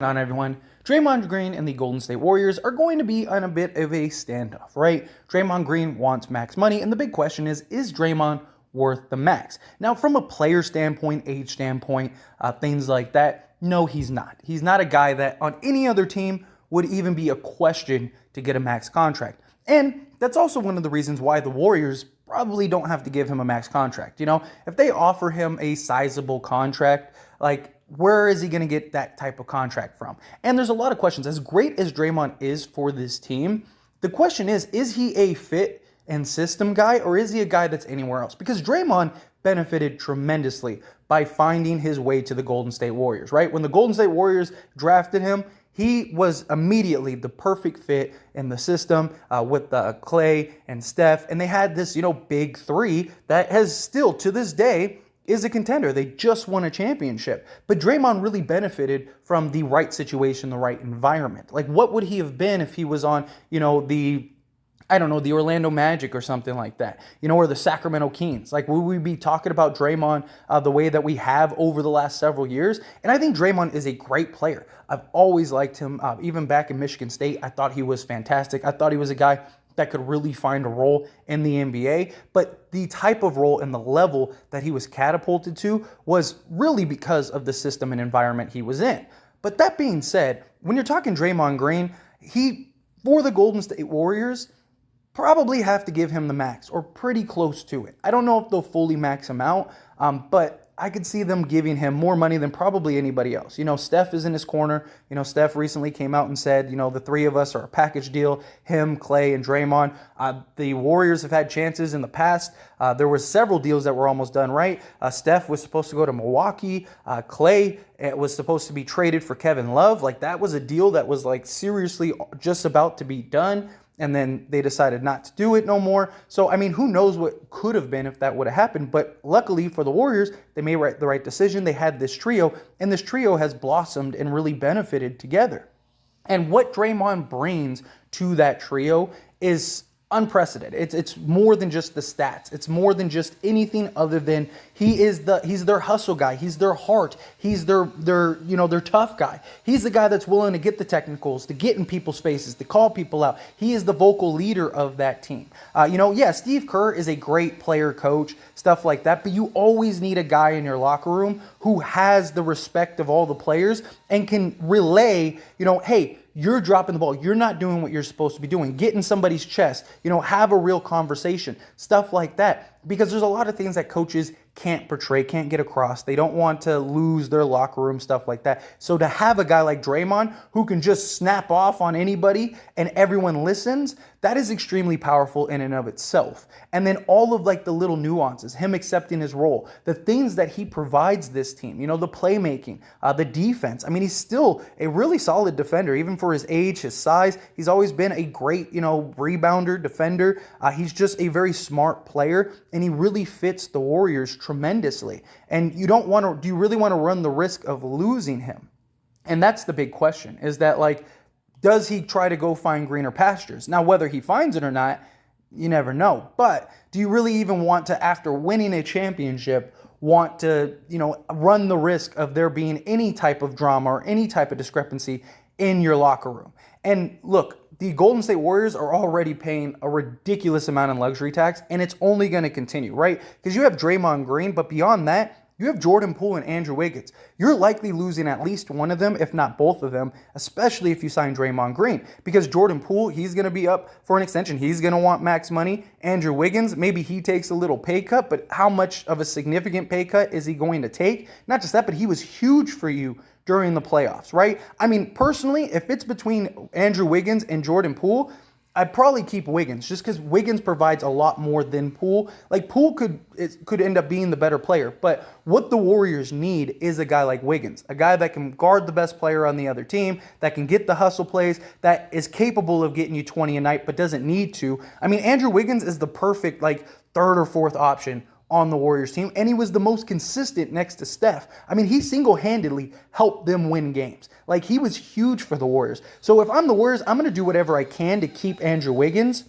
On everyone, Draymond Green and the Golden State Warriors are going to be on a bit of a standoff, right? Draymond Green wants max money, and the big question is Draymond worth the max? Now, from a player standpoint, age standpoint, things like that, no, he's not. He's not a guy that on any other team would even be a question to get a max contract. And that's also one of the reasons why the Warriors probably don't have to give him a max contract. You know, if they offer him a sizable contract, like, where is he going to get that type of contract from? And there's a lot of questions. As great as Draymond is for this team, the question is he a fit and system guy, or is he a guy that's anywhere else? Because Draymond benefited tremendously by finding his way to the Golden State Warriors, right? When the Golden State Warriors drafted him, he was immediately the perfect fit in the system with Clay and Steph. And they had this, big three that has still, to this day, is a contender. They just won a championship. But Draymond really benefited from the right situation, the right environment. Like, what would he have been if he was on, the Orlando Magic or something like that, or the Sacramento Kings? Like, would we be talking about Draymond the way that we have over the last several years? And I think Draymond is a great player. I've always liked him. Even back in Michigan State, I thought he was fantastic. I thought he was a guy that could really find a role in the NBA. But the type of role and the level that he was catapulted to was really because of the system and environment he was in. But that being said, when you're talking Draymond Green, for the Golden State Warriors, probably have to give him the max or pretty close to it. I don't know if they'll fully max him out, but I could see them giving him more money than probably anybody else. Steph is in his corner. Steph recently came out and said, the three of us are a package deal, him, Clay, and Draymond. The Warriors have had chances in the past. There were several deals that were almost done, right? Steph was supposed to go to Milwaukee. Clay was supposed to be traded for Kevin Love. Like, that was a deal that was seriously just about to be done. And then they decided not to do it no more. So, who knows what could have been if that would have happened. But luckily for the Warriors, they made the right decision. They had this trio, and this trio has blossomed and really benefited together. And what Draymond brings to that trio is unprecedented. It's more than just the stats. It's more than just anything other than he's their hustle guy. He's their heart. He's their tough guy. He's the guy that's willing to get the technicals, to get in people's faces, to call people out. He is the vocal leader of that team. Steve Kerr is a great player coach, stuff like that, but you always need a guy in your locker room who has the respect of all the players and can relay, hey, you're dropping the ball. You're not doing what you're supposed to be doing. Get in somebody's chest. Have a real conversation. Stuff like that. Because there's a lot of things that coaches can't portray, can't get across. They don't want to lose their locker room, stuff like that. So to have a guy like Draymond who can just snap off on anybody and everyone listens, that is extremely powerful in and of itself. And then all of the little nuances, him accepting his role, the things that he provides this team, the playmaking, the defense. He's still a really solid defender, even for his age, his size. He's always been a great, rebounder, defender. He's just a very smart player, and he really fits the Warriors tremendously. And do you really want to run the risk of losing him? And that's the big question, is that does he try to go find greener pastures? Now, whether he finds it or not, you never know. But do you really even want to, after winning a championship, want to, run the risk of there being any type of drama or any type of discrepancy in your locker room? And look, the Golden State Warriors are already paying a ridiculous amount in luxury tax, and it's only going to continue, right? Because you have Draymond Green, but beyond that, you have Jordan Poole and Andrew Wiggins. You're likely losing at least one of them, if not both of them, especially if you sign Draymond Green. Because Jordan Poole, he's going to be up for an extension. He's going to want max money. Andrew Wiggins, maybe he takes a little pay cut, but how much of a significant pay cut is he going to take? Not just that, but he was huge for you during the playoffs, right? Personally, if it's between Andrew Wiggins and Jordan Poole, I'd probably keep Wiggins just because Wiggins provides a lot more than Poole. Poole could end up being the better player, but what the Warriors need is a guy like Wiggins, a guy that can guard the best player on the other team, that can get the hustle plays, that is capable of getting you 20 a night but doesn't need to. Andrew Wiggins is the perfect third or fourth option on the Warriors team, and he was the most consistent next to Steph. He single-handedly helped them win games. He was huge for the Warriors. So if I'm the Warriors, I'm going to do whatever I can to keep Andrew Wiggins.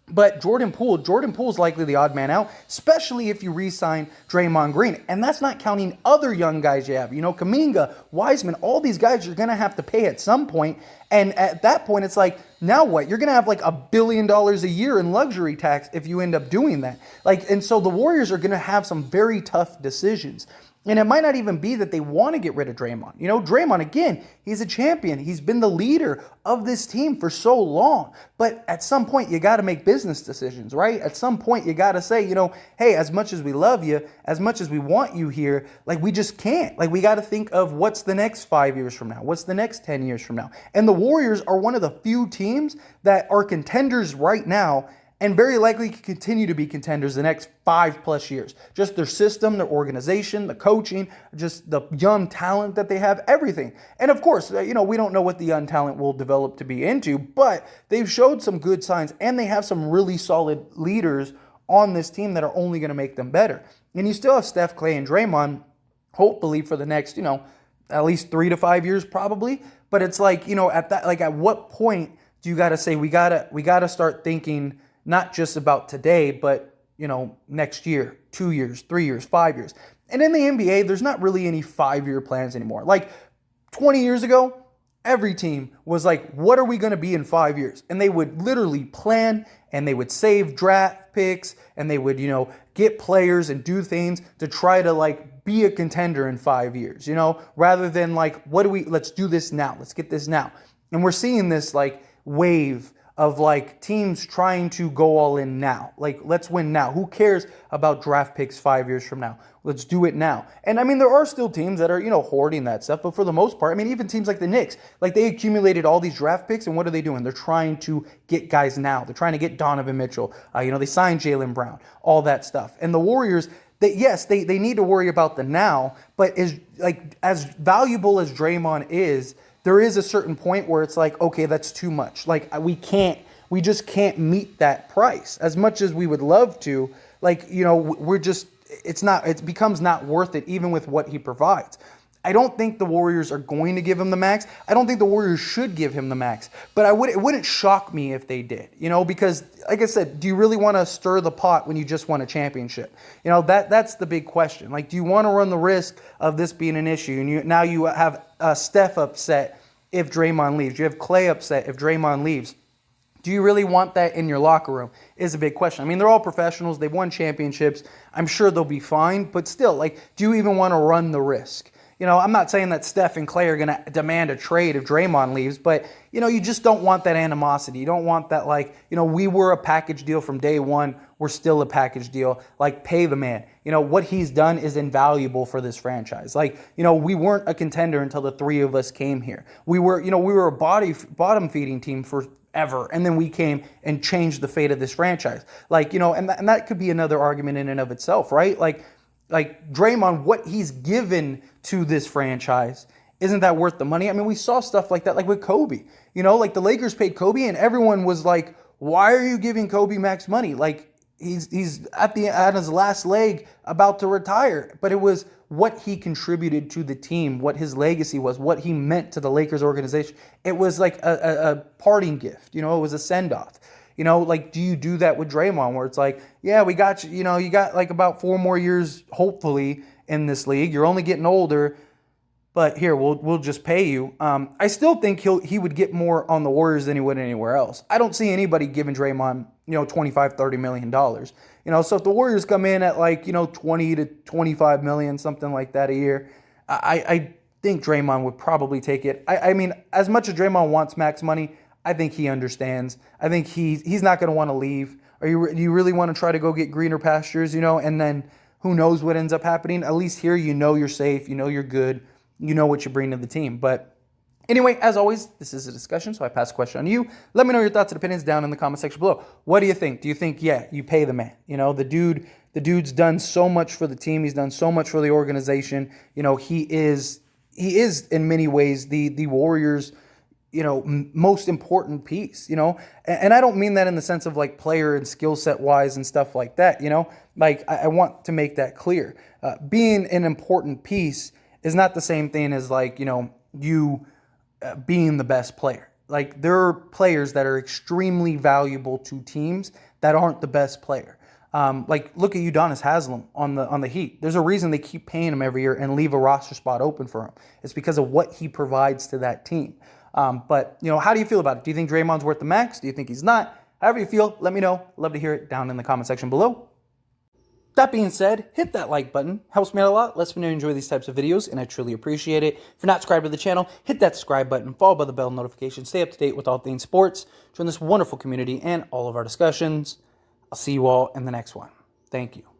But Jordan Poole's likely the odd man out, especially if you re-sign Draymond Green. And that's not counting other young guys you have. Kuminga, Wiseman, all these guys you're going to have to pay at some point. And at that point, it's like, now what? You're going to have like $1 billion a year in luxury tax if you end up doing that. And so the Warriors are going to have some very tough decisions. And it might not even be that they want to get rid of Draymond. Draymond, again, he's a champion. He's been the leader of this team for so long. But at some point, you got to make business decisions, right? At some point, you got to say, hey, as much as we love you, as much as we want you here, we just can't. We got to think of what's the next 5 years from now? What's the next 10 years from now? And the Warriors are one of the few teams that are contenders right now and very likely continue to be contenders the next 5+ years. Just their system, their organization, the coaching, just the young talent that they have, everything. And of course, we don't know what the young talent will develop to be into, but they've showed some good signs and they have some really solid leaders on this team that are only going to make them better. And you still have Steph, Clay, and Draymond, hopefully for the next, at least 3 to 5 years probably. But it's at what point do you got to say we got to start thinking not just about today, but, next year, 2 years, 3 years, 5 years. And in the NBA, there's not really any 5-year plans anymore. 20 years ago, every team was like, what are we going to be in 5 years? And they would literally plan and they would save draft picks and they would, get players and do things to try to be a contender in 5 years, rather than let's do this now. Let's get this now. And we're seeing this wave of teams trying to go all in now. Let's win now. Who cares about draft picks 5 years from now? Let's do it now. And there are still teams that are, hoarding that stuff. But for the most part, even teams like the Knicks, they accumulated all these draft picks. And what are they doing? They're trying to get guys now. They're trying to get Donovan Mitchell. They signed Jaylen Brown, all that stuff. And the Warriors, they need to worry about the now. But as valuable as Draymond is, there is a certain point where it's okay, that's too much. We just can't meet that price. As much as we would love to, it becomes not worth it even with what he provides. I don't think the Warriors are going to give him the max. I don't think the Warriors should give him the max. But it wouldn't shock me if they did, because like I said, do you really want to stir the pot when you just won a championship? That's the big question. Do you want to run the risk of this being an issue? And now you have Steph upset if Draymond leaves. You have Clay upset if Draymond leaves. Do you really want that in your locker room is a big question. They're all professionals. They've won championships. I'm sure they'll be fine. But still, do you even want to run the risk? I'm not saying that Steph and Clay are going to demand a trade if Draymond leaves, but, you just don't want that animosity. You don't want that, we were a package deal from day one. We're still a package deal. Pay the man. What he's done is invaluable for this franchise. We weren't a contender until the three of us came here. We were a bottom feeding team forever, and then we came and changed the fate of this franchise. And that could be another argument in and of itself, right? Draymond, what he's given to this franchise, isn't that worth the money? We saw stuff like that, with Kobe. The Lakers paid Kobe, and everyone was like, why are you giving Kobe max money? He's at his last leg about to retire. But it was what he contributed to the team, what his legacy was, what he meant to the Lakers organization. It was a parting gift. It was a send-off. Do you do that with Draymond where it's yeah, we got you, you got about 4 more years, hopefully, in this league. You're only getting older, but here, we'll just pay you. I still think he would get more on the Warriors than he would anywhere else. I don't see anybody giving Draymond, $25-30 million. So if the Warriors come in at 20 to 25 million, something like that a year, I think Draymond would probably take it. As much as Draymond wants max money, I think he understands. I think he's not going to want to leave. Do you really want to try to go get greener pastures, and then who knows what ends up happening? At least here, you're safe, you're good, what you bring to the team. But anyway, as always, this is a discussion, so I pass the question on to you. Let me know your thoughts and opinions down in the comment section below. What do you think? Do you think, you pay the man? The dude's done so much for the team. He's done so much for the organization. He is in many ways the Warriors' most important piece, and I don't mean that in the sense of player and skill set wise and stuff like that, I want to make that clear. Being an important piece is not the same thing as you being the best player. Like, there are players that are extremely valuable to teams that aren't the best player. Like, look at Udonis Haslem on the Heat. There's a reason they keep paying him every year and leave a roster spot open for him. It's because of what he provides to that team. But, how do you feel about it? Do you think Draymond's worth the max? Do you think he's not? However you feel, let me know. Love to hear it down in the comment section below. That being said, hit that like button. Helps me out a lot. Lets me know you enjoy these types of videos, and I truly appreciate it. If you're not subscribed to the channel, hit that subscribe button, followed by the bell notification. Stay up to date with all things sports. Join this wonderful community and all of our discussions. I'll see you all in the next one. Thank you.